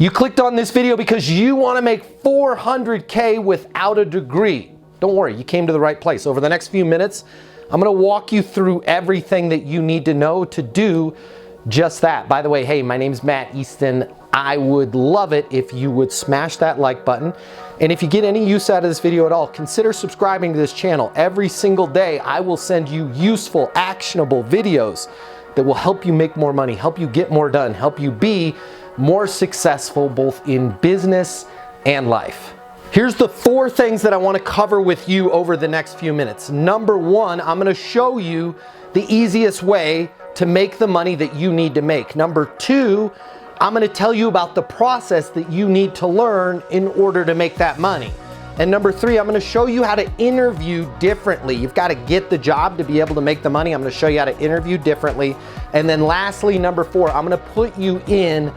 You clicked on this video because you want to make $400K without a degree. Don't worry, you came to the right place. Over the next few minutes, I'm going to walk you through everything that you need to know to do just that. By the way, hey, my name's Matt Easton. I would love it if you would smash that like button. And if you get any use out of this video at all, consider subscribing to this channel. Every single day, I will send you useful, actionable videos that will help you make more money, help you get more done, help you be more successful both in business and life. Here's the 4 things that I want to cover with you over the next few minutes. Number 1, I'm going to show you the easiest way to make the money that you need to make. Number 2, I'm going to tell you about the process that you need to learn in order to make that money. And number 3, I'm going to show you how to interview differently. You've got to get the job to be able to make the money. I'm going to show you how to interview differently. And then lastly, number 4, I'm going to put you in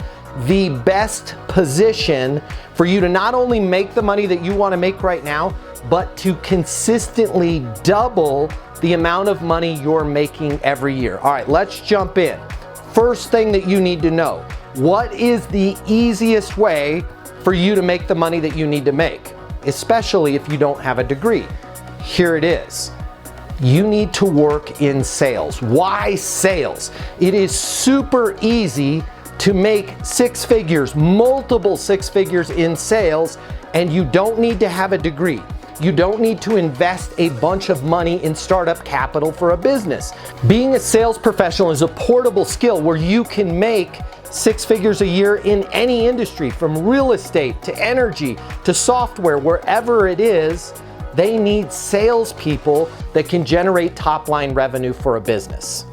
the best position for you to not only make the money that you want to make right now, but to consistently double the amount of money you're making every year. All right, let's jump in. First thing that you need to know, what is the easiest way for you to make the money that you need to make, especially if you don't have a degree? Here it is. You need to work in sales. Why sales? It is super easy to make 6 figures, multiple 6 figures in sales, and you don't need to have a degree. You don't need to invest a bunch of money in startup capital for a business. Being a sales professional is a portable skill where you can make 6 figures a year in any industry, from real estate to energy to software, wherever it is. They need salespeople that can generate top-line revenue for a business.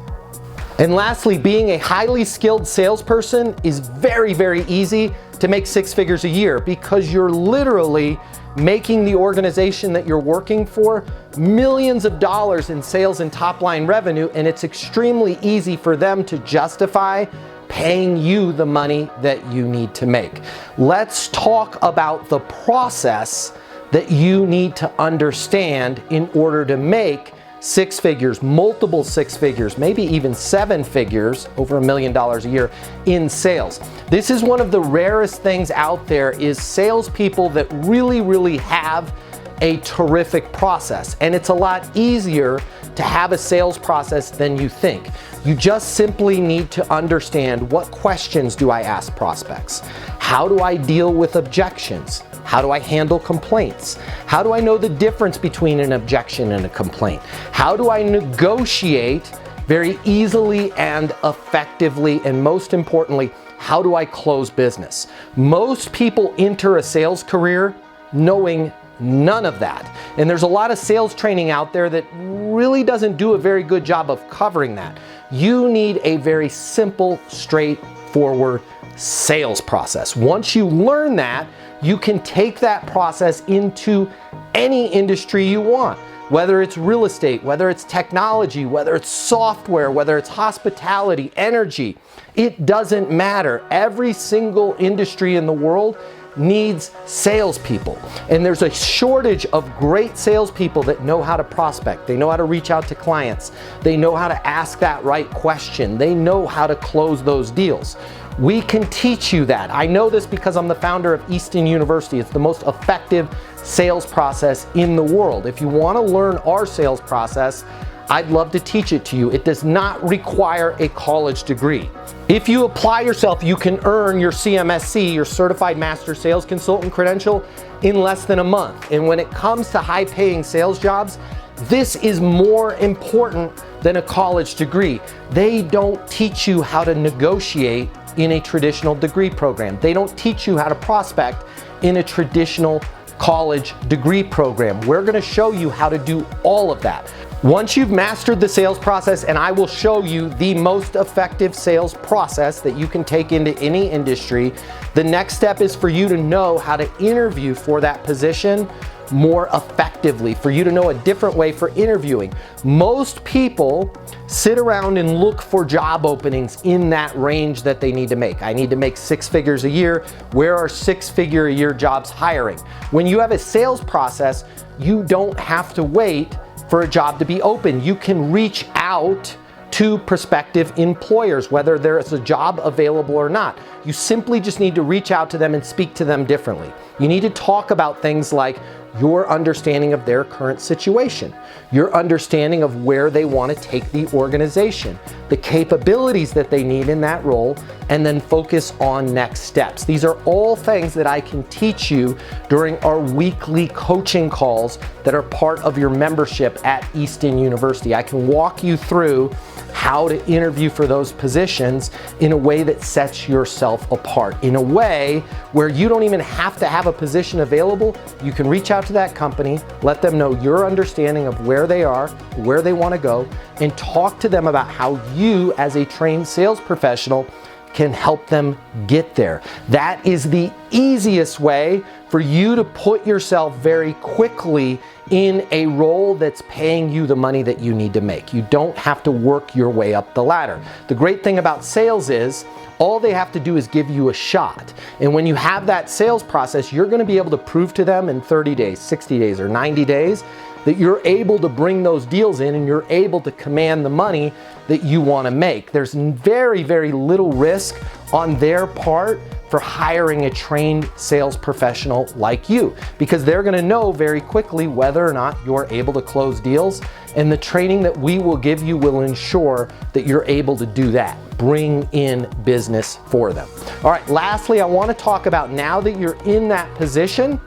And lastly, being a highly skilled salesperson is very, very easy to make 6 figures a year because you're literally making the organization that you're working for millions of dollars in sales and top-line revenue, and it's extremely easy for them to justify paying you the money that you need to make. Let's talk about the process that you need to understand in order to make 6 figures, multiple 6 figures, maybe even 7 figures, over $1 million a year in sales. This is one of the rarest things out there, is salespeople that really have a terrific process. And it's a lot easier to have a sales process than you think. You just simply need to understand, what questions do I ask prospects? How do I deal with objections? How do I handle complaints? How do I know the difference between an objection and a complaint? How do I negotiate very easily and effectively? And most importantly, how do I close business? Most people enter a sales career knowing none of that. And there's a lot of sales training out there that really doesn't do a very good job of covering that. You need a very simple, straightforward sales process. Once you learn that, you can take that process into any industry you want, whether it's real estate, whether it's technology, whether it's software, whether it's hospitality, energy. It doesn't matter. Every single industry in the world needs salespeople. And there's a shortage of great salespeople that know how to prospect. They know how to reach out to clients. They know how to ask that right question. They know how to close those deals. We can teach you that. I know this because I'm the founder of Easton University. It's the most effective sales process in the world. If you want to learn our sales process, I'd love to teach it to you. It does not require a college degree. If you apply yourself, you can earn your CMSC, your Certified Master Sales Consultant credential, in less than a month. And when it comes to high-paying sales jobs, this is more important than a college degree. They don't teach you how to negotiate in a traditional degree program. They don't teach you how to prospect in a traditional college degree program. We're going to show you how to do all of that. Once you've mastered the sales process, and I will show you the most effective sales process that you can take into any industry, the next step is for you to know how to interview for that position more effectively, for you to know a different way for interviewing. Most people sit around and look for job openings in that range that they need to make. I need to make 6 figures a year. Where are 6-figure a year jobs hiring? When you have a sales process, you don't have to wait for a job to be open. You can reach out to prospective employers, whether there is a job available or not. You simply just need to reach out to them and speak to them differently. You need to talk about things like your understanding of their current situation, your understanding of where they want to take the organization, the capabilities that they need in that role, and then focus on next steps. These are all things that I can teach you during our weekly coaching calls that are part of your membership at Easton University. I can walk you through how to interview for those positions in a way that sets yourself apart, in a way where you don't even have to have a position available. You can reach out to that company, let them know your understanding of where they are, where they want to go, and talk to them about how you, as a trained sales professional, can help them get there. That is the easiest way for you to put yourself very quickly in a role that's paying you the money that you need to make. You don't have to work your way up the ladder. The great thing about sales is all they have to do is give you a shot. And when you have that sales process, you're going to be able to prove to them in 30 days, 60 days, or 90 days that you're able to bring those deals in and you're able to command the money that you want to make. There's very, very little risk on their part for hiring a trained sales professional like you, because they're going to know very quickly whether or not you're able to close deals, and the training that we will give you will ensure that you're able to do that. Bring in business for them. All right, lastly, I want to talk about, now that you're in that position,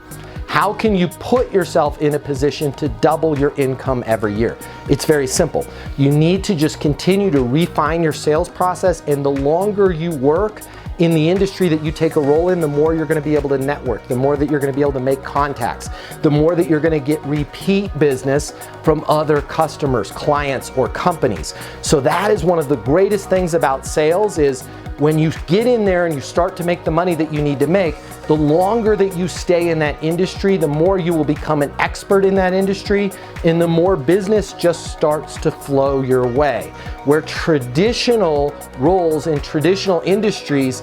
how can you put yourself in a position to double your income every year? It's very simple. You need to just continue to refine your sales process, and the longer you work in the industry that you take a role in, the more you're going to be able to network, the more that you're going to be able to make contacts, the more that you're going to get repeat business from other customers, clients, or companies. So that is one of the greatest things about sales, is when you get in there and you start to make the money that you need to make, the longer that you stay in that industry, the more you will become an expert in that industry, and the more business just starts to flow your way. Where traditional roles in traditional industries,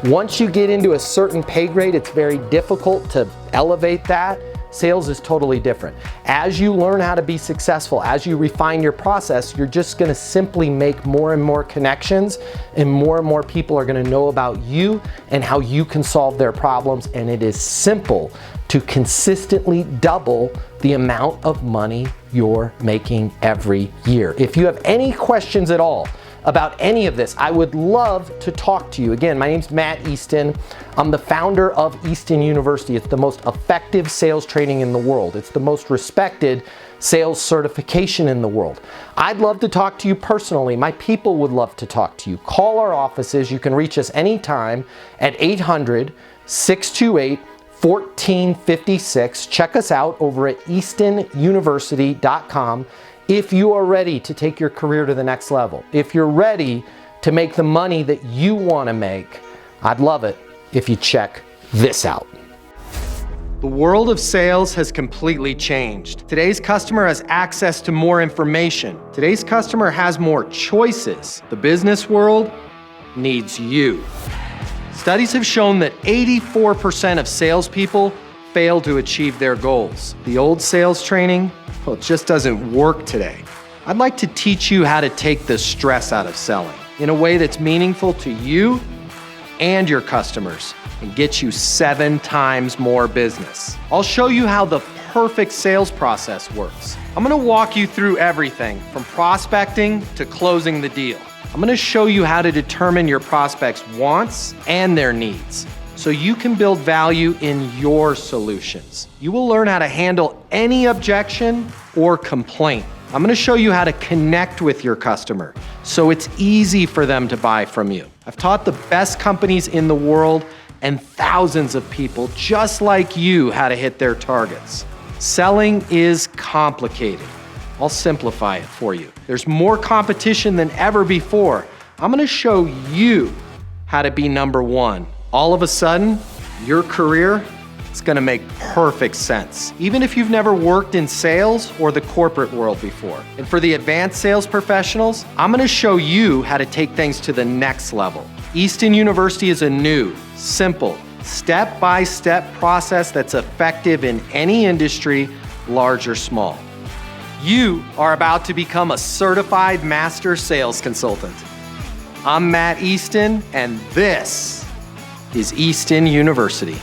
once you get into a certain pay grade, it's very difficult to elevate that. Sales is totally different. As you learn how to be successful, as you refine your process, you're just going to simply make more and more connections, and more people are going to know about you and how you can solve their problems. And it is simple to consistently double the amount of money you're making every year. If you have any questions at all about any of this, I would love to talk to you. Again, my name's Matt Easton. I'm the founder of Easton University. It's the most effective sales training in the world. It's the most respected sales certification in the world. I'd love to talk to you personally. My people would love to talk to you. Call our offices. You can reach us anytime at 800-628-1456. Check us out over at eastonuniversity.com. if you are ready to take your career to the next level, if you're ready to make the money that you want to make, I'd love it if you check this out. The world of sales has completely changed. Today's customer has access to more information. Today's customer has more choices. The business world needs you. Studies have shown that 84% of salespeople fail to achieve their goals. The old sales training, well, it just doesn't work today. I'd like to teach you how to take the stress out of selling in a way that's meaningful to you and your customers and get you 7 times more business. I'll show you how the perfect sales process works. I'm gonna walk you through everything from prospecting to closing the deal. I'm gonna show you how to determine your prospects' wants and their needs, so you can build value in your solutions. You will learn how to handle any objection or complaint. I'm gonna show you how to connect with your customer so it's easy for them to buy from you. I've taught the best companies in the world and thousands of people just like you how to hit their targets. Selling is complicated. I'll simplify it for you. There's more competition than ever before. I'm gonna show you how to be number one. All of a sudden, your career is gonna make perfect sense, even if you've never worked in sales or the corporate world before. And for the advanced sales professionals, I'm gonna show you how to take things to the next level. Easton University is a new, simple, step-by-step process that's effective in any industry, large or small. You are about to become a certified master sales consultant. I'm Matt Easton, and this is Easton University.